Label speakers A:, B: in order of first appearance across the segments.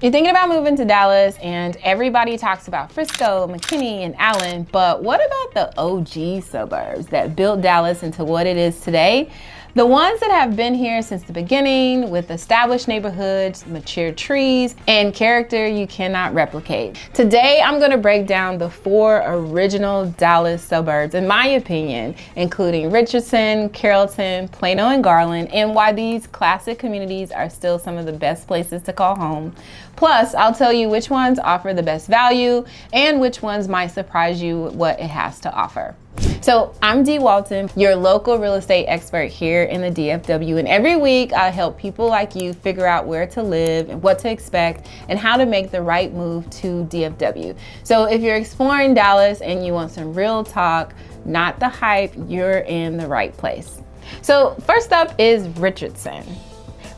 A: You're thinking about moving to Dallas and everybody talks about Frisco, McKinney, and Allen, but what about the OG suburbs that built Dallas into what it is today? The ones that have been here since the beginning with established neighborhoods, mature trees, and character you cannot replicate. Today, I'm gonna break down the 4 original Dallas suburbs, in my opinion, including Richardson, Carrollton, Plano, and Garland, and why these classic communities are still some of the best places to call home. Plus, I'll tell you which ones offer the best value and which ones might surprise you with what it has to offer. So I'm Dee Walton, your local real estate expert here in the DFW, and every week I help people like you figure out where to live and what to expect and how to make the right move to DFW. So if you're exploring Dallas and you want some real talk, not the hype, you're in the right place. So first up is Richardson.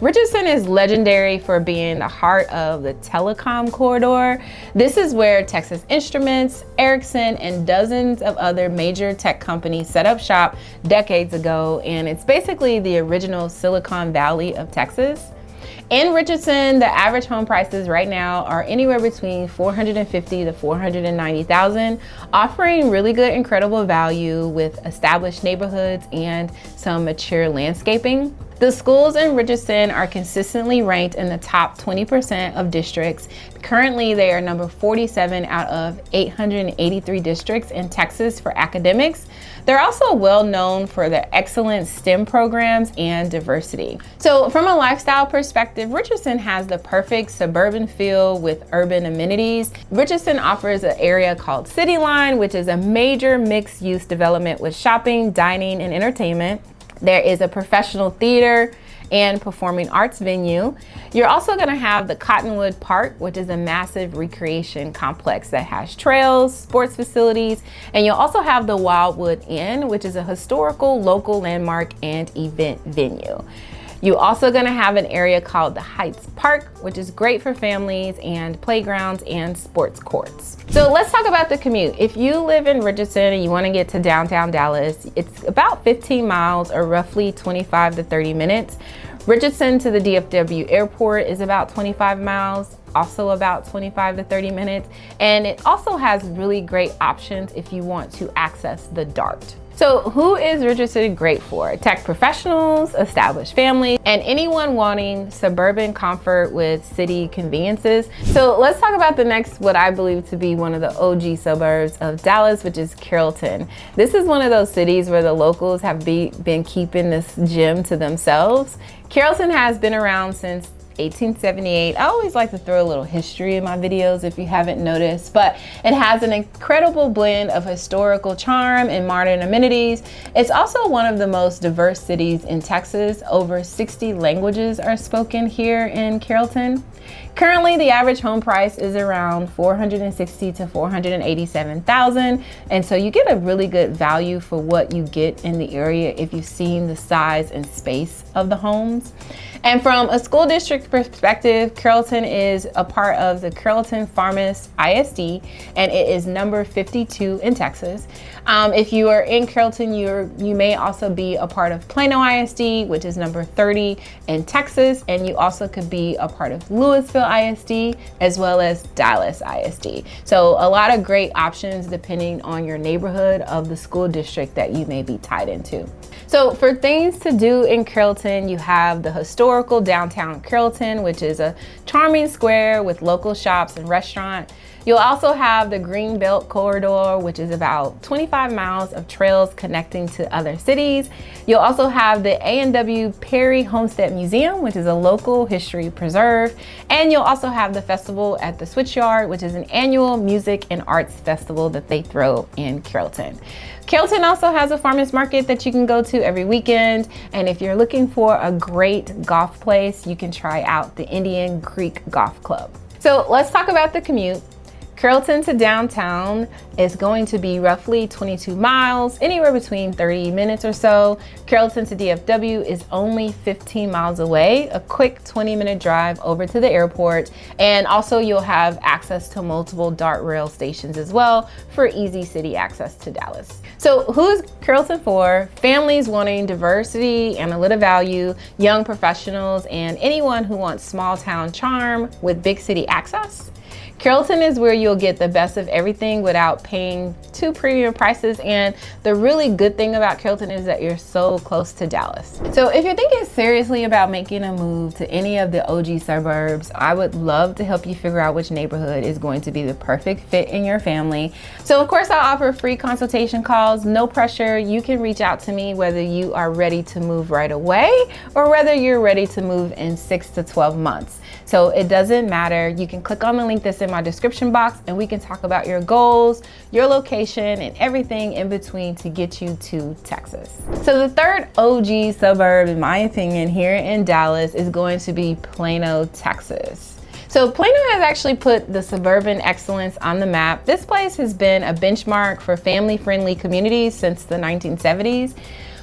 A: Richardson is legendary for being the heart of the telecom corridor. This is where Texas Instruments, Ericsson, and dozens of other major tech companies set up shop decades ago, and it's basically the original Silicon Valley of Texas. In Richardson, the average home prices right now are anywhere between $450,000 to $490,000, offering really good, incredible value with established neighborhoods and some mature landscaping. The schools in Richardson are consistently ranked in the top 20% of districts. Currently, they are number 47 out of 883 districts in Texas for academics. They're also well known for their excellent STEM programs and diversity. So from a lifestyle perspective, Richardson has the perfect suburban feel with urban amenities. Richardson offers an area called City Line, which is a major mixed-use development with shopping, dining, and entertainment. There is a professional theater and performing arts venue. You're also gonna have the Cottonwood Park, which is a massive recreation complex that has trails, sports facilities, and you'll also have the Wildwood Inn, which is a historical local landmark and event venue. You're also gonna have an area called the Heights Park, which is great for families and playgrounds and sports courts. So let's talk about the commute. If you live in Richardson and you wanna get to downtown Dallas, it's about 15 miles or roughly 25 to 30 minutes. Richardson to the DFW airport is about 25 miles, also about 25 to 30 minutes. And it also has really great options if you want to access the DART. So who is Richardson great for? Tech professionals, established families, and anyone wanting suburban comfort with city conveniences. So let's talk about the next, what I believe to be one of the OG suburbs of Dallas, which is Carrollton. This is one of those cities where the locals have been keeping this gem to themselves. Carrollton has been around since 1878. I always like to throw a little history in my videos if you haven't noticed, but it has an incredible blend of historical charm and modern amenities. It's also one of the most diverse cities in Texas. Over 60 languages are spoken here in Carrollton. Currently, the average home price is around $460,000 to $487,000, and so you get a really good value for what you get in the area if you've seen the size and space of the homes. And from a school district perspective, Carrollton is a part of the Carrollton Farmers ISD, and it is number 52 in Texas. If you are in Carrollton, you may also be a part of Plano ISD, which is number 30 in Texas, and you also could be a part of Louisville ISD as well as Dallas ISD. So a lot of great options depending on your neighborhood of the school district that you may be tied into. So for things to do in Carrollton, you have the historical downtown Carrollton, which is a charming square with local shops and restaurants. You'll also have the Greenbelt Corridor, which is about 25 miles of trails connecting to other cities. You'll also have the A&W Perry Homestead Museum, which is a local history preserve. And you'll also have the festival at the Switchyard, which is an annual music and arts festival that they throw in Carrollton. Carrollton also has a farmers market that you can go to every weekend. And if you're looking for a great golf place, you can try out the Indian Creek Golf Club. So let's talk about the commute. Carrollton to downtown is going to be roughly 22 miles, anywhere between 30 minutes or so. Carrollton to DFW is only 15 miles away, a quick 20-minute drive over to the airport. And also you'll have access to multiple DART rail stations as well for easy city access to Dallas. So who's Carrollton for? Families wanting diversity and a little value, young professionals, and anyone who wants small town charm with big city access. Carrollton is where you'll get the best of everything without paying too premium prices. And the really good thing about Carrollton is that you're so close to Dallas. So if you're thinking seriously about making a move to any of the OG suburbs, I would love to help you figure out which neighborhood is going to be the perfect fit in your family. So of course, I'll offer free consultation calls, no pressure. You can reach out to me whether you are ready to move right away or whether you're ready to move in 6 to 12 months. So it doesn't matter. You can click on the link that's in my description box and we can talk about your goals, your location, and everything in between to get you to Texas. So the third OG suburb, in my opinion, here in Dallas is going to be Plano, Texas. So Plano has actually put the suburban excellence on the map. This place has been a benchmark for family-friendly communities since the 1970s.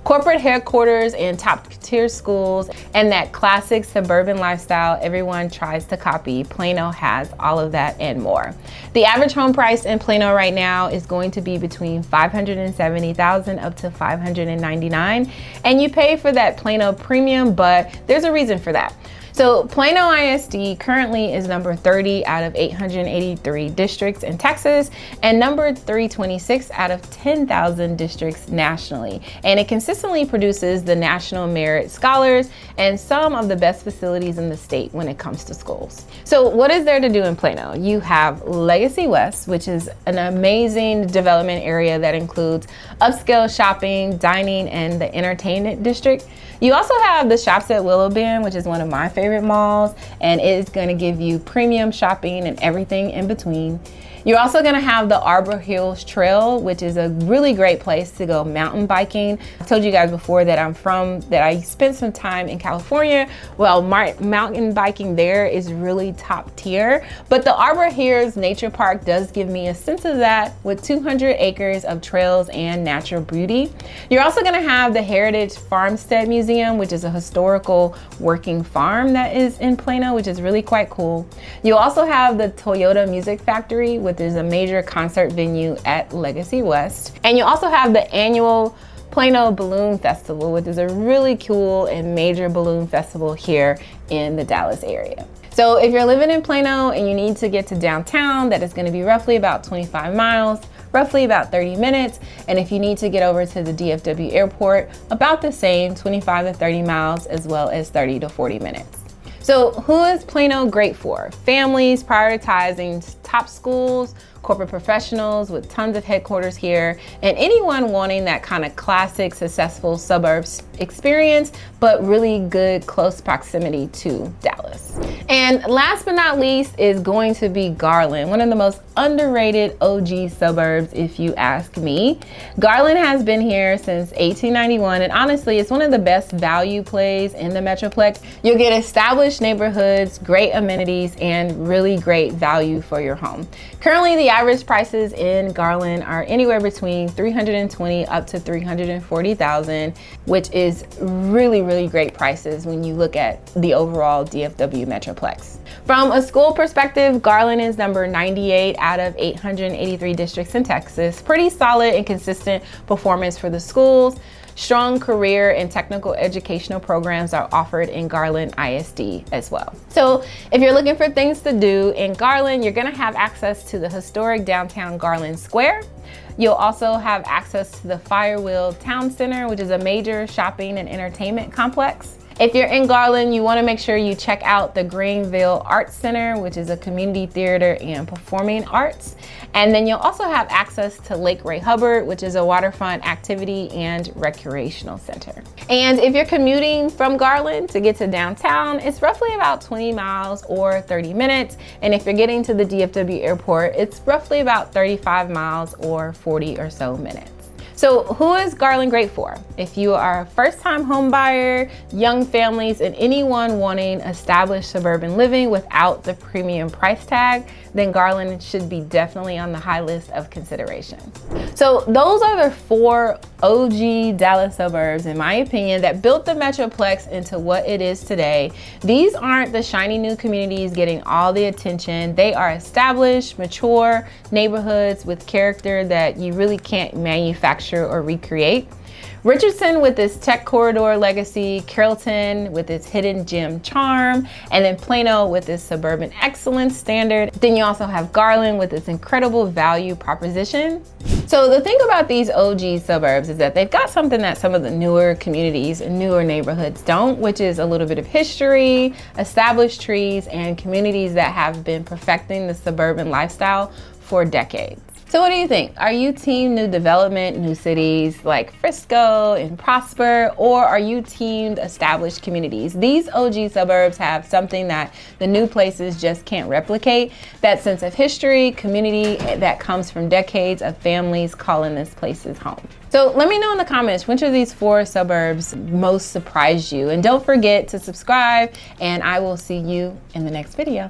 A: Corporate headquarters and top-tier schools and that classic suburban lifestyle everyone tries to copy. Plano has all of that and more. The average home price in Plano right now is going to be between $570,000 up to $599,000, and you pay for that Plano premium, but there's a reason for that. So Plano ISD currently is number 30 out of 883 districts in Texas and number 326 out of 10,000 districts nationally. And it consistently produces the National Merit Scholars and some of the best facilities in the state when it comes to schools. So what is there to do in Plano? You have Legacy West, which is an amazing development area that includes upscale shopping, dining, and the entertainment district. You also have the Shops at Willow Bend, which is one of my favorite malls, and it is going to give you premium shopping and everything in between. You're also going to have the Arbor Hills Trail, which is a really great place to go mountain biking. I told you guys before that I spent some time in California. Well, mountain biking there is really top tier, but the Arbor Hills Nature Park does give me a sense of that with 200 acres of trails and natural beauty. You're also going to have the Heritage Farmstead Museum, which is a historical working farm that is in Plano, which is really quite cool. You'll also have the Toyota Music Factory, which is a major concert venue at Legacy West. And you also have the annual Plano Balloon Festival, which is a really cool and major balloon festival here in the Dallas area. So if you're living in Plano and you need to get to downtown, that is going to be roughly about 25 miles, roughly about 30 minutes. And if you need to get over to the DFW airport, about the same, 25 to 30 miles, as well as 30 to 40 minutes. So who is Plano great for? Families prioritizing top schools, corporate professionals with tons of headquarters here, and anyone wanting that kind of classic, successful suburbs experience, but really good close proximity to Dallas. And last but not least is going to be Garland, one of the most underrated OG suburbs, if you ask me. Garland has been here since 1891, and honestly, it's one of the best value plays in the Metroplex. You'll get established neighborhoods, great amenities, and really great value for your home. Currently, the average prices in Garland are anywhere between $320,000 up to $340,000, which is really great prices when you look at the overall DFW Metroplex. From a school perspective, Garland is number 98 out of 883 districts in Texas. Pretty solid and consistent performance for the schools. Strong career and technical educational programs are offered in Garland ISD as well. So if you're looking for things to do in Garland, you're gonna have access to the historic downtown Garland Square. You'll also have access to the Firewheel Town Center, which is a major shopping and entertainment complex. If you're in Garland, you want to make sure you check out the Greenville Arts Center, which is a community theater and performing arts. And then you'll also have access to Lake Ray Hubbard, which is a waterfront activity and recreational center. And if you're commuting from Garland to get to downtown, it's roughly about 20 miles or 30 minutes. And if you're getting to the DFW airport, it's roughly about 35 miles or 40 or so minutes. So who is Garland great for? If you are a first-time home buyer, young families, and anyone wanting established suburban living without the premium price tag, then Garland should be definitely on the high list of considerations. So those are the 4 OG Dallas suburbs, in my opinion, that built the Metroplex into what it is today. These aren't the shiny new communities getting all the attention. They are established, mature neighborhoods with character that you really can't manufacture or recreate. Richardson with its tech corridor legacy, Carrollton with its hidden gem charm, and then Plano with its suburban excellence standard. Then you also have Garland with its incredible value proposition. So the thing about these OG suburbs is that they've got something that some of the newer communities and newer neighborhoods don't, which is a little bit of history, established trees, and communities that have been perfecting the suburban lifestyle for decades. So what do you think? Are you team new development, new cities like Frisco and Prosper, or are you teamed established communities? These OG suburbs have something that the new places just can't replicate, that sense of history, community that comes from decades of families calling this places home. So let me know in the comments, which of these 4 suburbs most surprised you? And don't forget to subscribe, and I will see you in the next video.